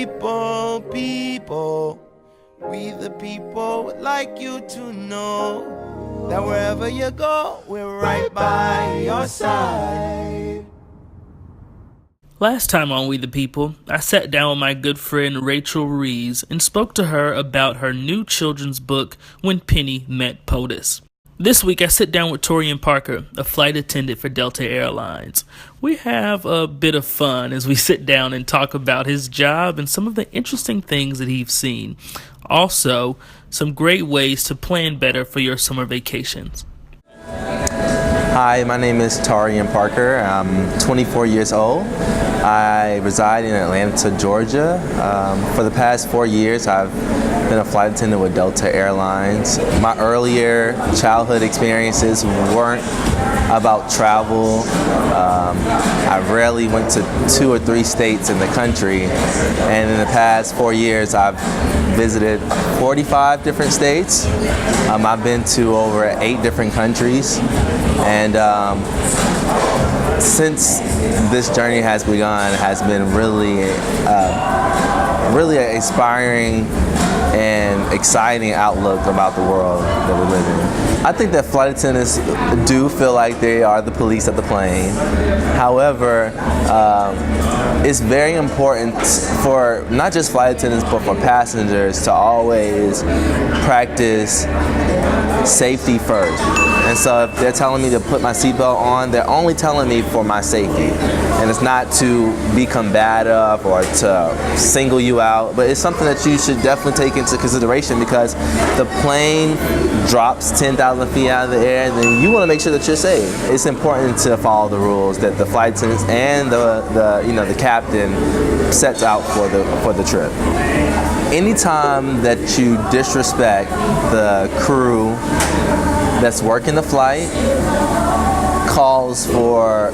people, we the people would like you to know that wherever you go, we're right by your side. Last time on We the People, I sat down with my good friend Rachel Rees and spoke to her about her new children's book, When Penny Met POTUS. This week I sit down with Taurean Parker, a flight attendant for Delta Airlines. We have a bit of fun as we sit down and talk about his job and some of the interesting things that he's seen. Also, some great ways to plan better for your summer vacations. Hi, my name is Taurean Parker. I'm 24 years old. I reside in Atlanta, Georgia. For the past 4 years, I've been a flight attendant with Delta Airlines. My earlier childhood experiences weren't about travel. I rarely went to 2 or 3 states in the country, and in the past 4 years, I've visited 45 different states. I've been to over 8 different countries, and since this journey has begun, has been really an inspiring and exciting outlook about the world that we live in. I think that flight attendants do feel like they are the police of the plane. However, it's very important for not just flight attendants but for passengers to always practice safety first. And so if they're telling me to put my seatbelt on, they're only telling me for my safety. And it's not to be combative or to single you out, but it's something that you should definitely take into consideration, because the plane drops 10,000 feet out of the air, then you want to make sure that you're safe. It's important to follow the rules that the flight attendants and the captain sets out for the trip. Anytime that you disrespect the crew that's working the flight calls for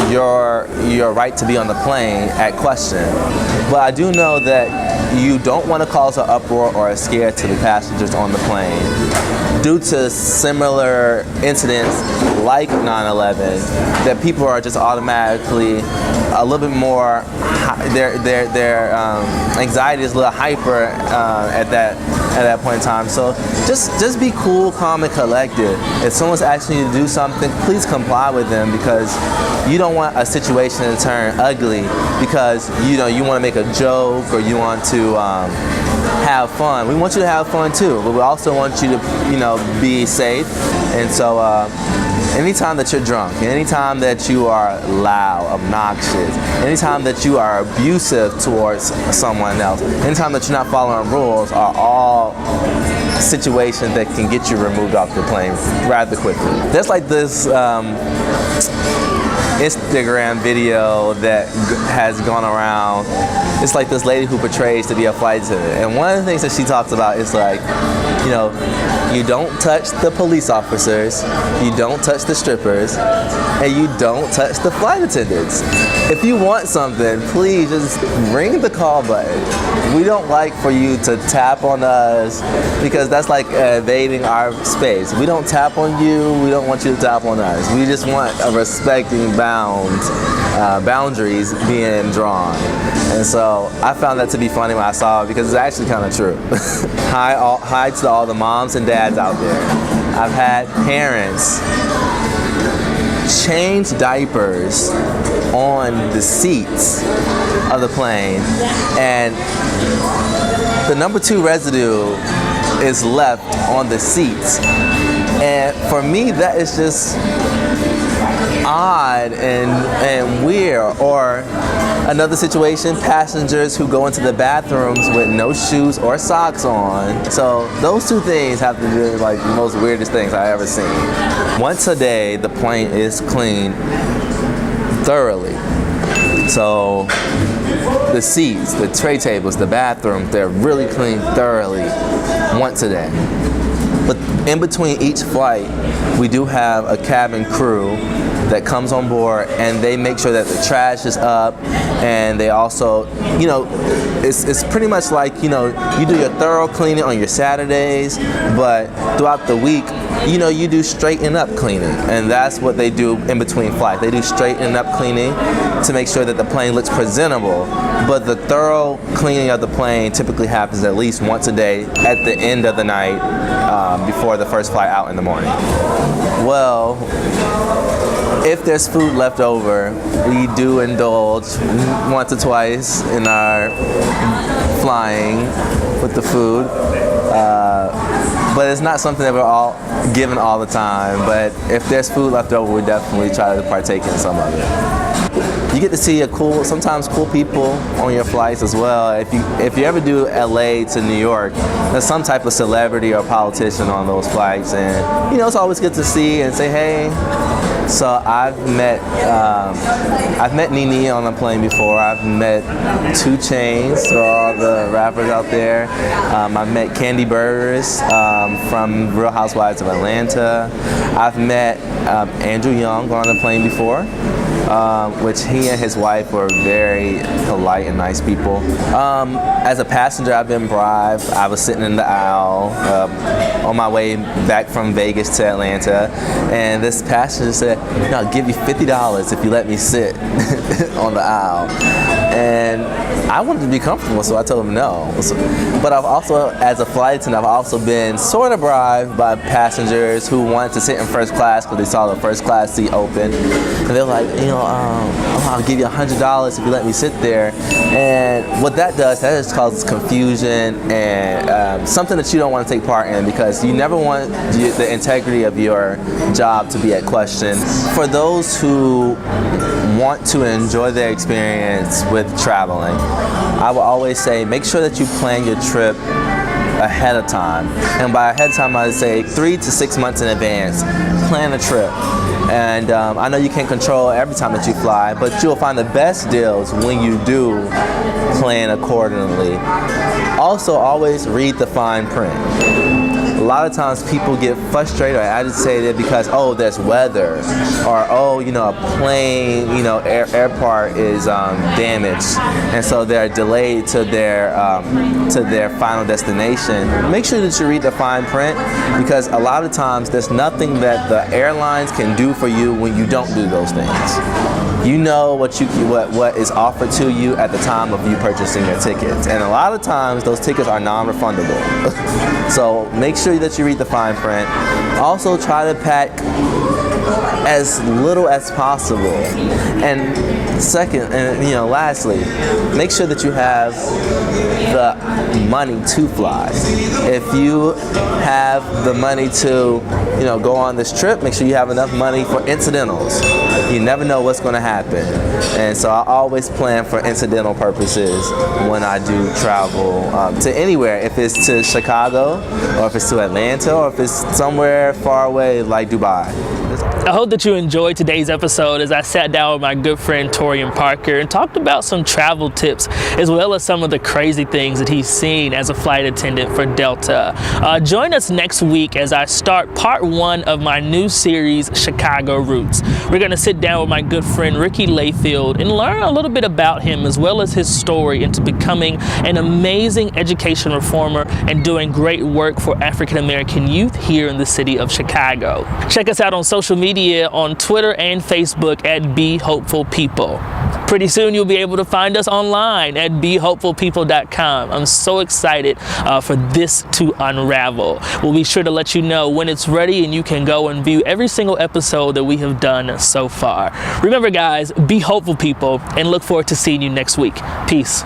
your right to be on the plane at question. But I do know that you don't want to cause an uproar or a scare to the passengers on the plane due to similar incidents like 9/11, that people are just automatically a little bit more, their anxiety is a little hyper at that point in time. So just be cool, calm, and collected. If someone's asking you to do something, please comply with them, because you don't want a situation to turn ugly because you want to make a joke or you want to have fun. We want you to have fun too, but we also want you to be safe. And so anytime that you're drunk, anytime that you are loud, obnoxious, anytime that you are abusive towards someone else, anytime that you're not following rules, are all situations that can get you removed off the plane rather quickly. There's like this Instagram video that has gone around. It's like this lady who portrays to be a flight attendant, and one of the things that she talks about is like, you don't touch the police officers, you don't touch the strippers, and you don't touch the flight attendants. If you want something, please just ring the call button. We don't like for you to tap on us, because that's like invading our space. We don't tap on you, we don't want you to tap on us. We just want a respecting boundaries being drawn. And so I found that to be funny when I saw it, because it's actually kind of true. Hi to all the moms and dads out there. I've had parents change diapers on the seats of the plane, and the number 2 residue is left on the seats. And for me, that is just odd and weird. Or another situation, passengers who go into the bathrooms with no shoes or socks on. So those 2 things have to do like the most weirdest things I've ever seen. Once a day, the plane is cleaned thoroughly. So the seats, the tray tables, the bathrooms, they're really cleaned thoroughly once a day. But in between each flight, we do have a cabin crew that comes on board, and they make sure that the trash is up, and they also, it's pretty much like, you do your thorough cleaning on your Saturdays, but throughout the week, you do straighten up cleaning, and that's what they do in between flights. They do straighten up cleaning to make sure that the plane looks presentable, but the thorough cleaning of the plane typically happens at least once a day at the end of the night before the first flight out in the morning. Well, if there's food left over, we do indulge once or twice in our flying with the food. But it's not something that we're all given all the time. But if there's food left over, we definitely try to partake in some of it. You get to see sometimes cool people on your flights as well. If you ever do LA to New York, there's some type of celebrity or politician on those flights, and it's always good to see and say hey. So I've met Nene on a plane before. I've met 2 Chainz, so all the rappers out there. I've met Candy Burgers from Real Housewives of Atlanta. I've met Andrew Young on a plane before, which he and his wife were very polite and nice people. As a passenger, I've been bribed. I was sitting in the aisle on my way back from Vegas to Atlanta, and this passenger said, I'll give you $50 if you let me sit on the aisle. And I wanted to be comfortable, so I told him no. But I've also, as a flight attendant, I've also been sort of bribed by passengers who wanted to sit in first class because they saw the first class seat open. And they're like, I'll give you $100 if you let me sit there. And what that does, that just causes confusion and something that you don't want to take part in, because you never want the integrity of your job to be at question. For those who want to enjoy their experience with traveling, I will always say make sure that you plan your trip ahead of time. And by ahead of time, I would say 3 to 6 months in advance. Plan a trip. And I know you can't control every time that you fly, but you'll find the best deals when you do plan accordingly. Also, always read the fine print. A lot of times people get frustrated or agitated because, there's weather, or, a plane, air part is damaged, and so they're delayed to their final destination. Make sure that you read the fine print, because a lot of times there's nothing that the airlines can do for you when you don't do those things. You know what is offered to you at the time of you purchasing your tickets, and a lot of times those tickets are non-refundable. So make sure that you read the fine print. Also, try to pack as little as possible. And lastly, make sure that you have the money to fly. If you have the money to, go on this trip, make sure you have enough money for incidentals. You never know what's going to happen. And so I always plan for incidental purposes when I do travel to anywhere. If it's to Chicago, or if it's to Atlanta, or if it's somewhere far away like Dubai. I hope that you enjoyed today's episode as I sat down with my good friend Taurean Parker and talked about some travel tips, as well as some of the crazy things that he's seen as a flight attendant for Delta. Join us next week as I start part 1 of my new series, Chicago Roots. We're going to sit down with my good friend Ricky Layfield and learn a little bit about him, as well as his story into becoming an amazing education reformer and doing great work for African American youth here in the city of Chicago. Check us out on social media on Twitter and Facebook at Be Hopeful People. Pretty soon you'll be able to find us online at BeHopefulPeople.com. I'm so excited for this to unravel. We'll be sure to let you know when it's ready, and you can go and view every single episode that we have done so far. Remember guys, be hopeful people, and look forward to seeing you next week. Peace.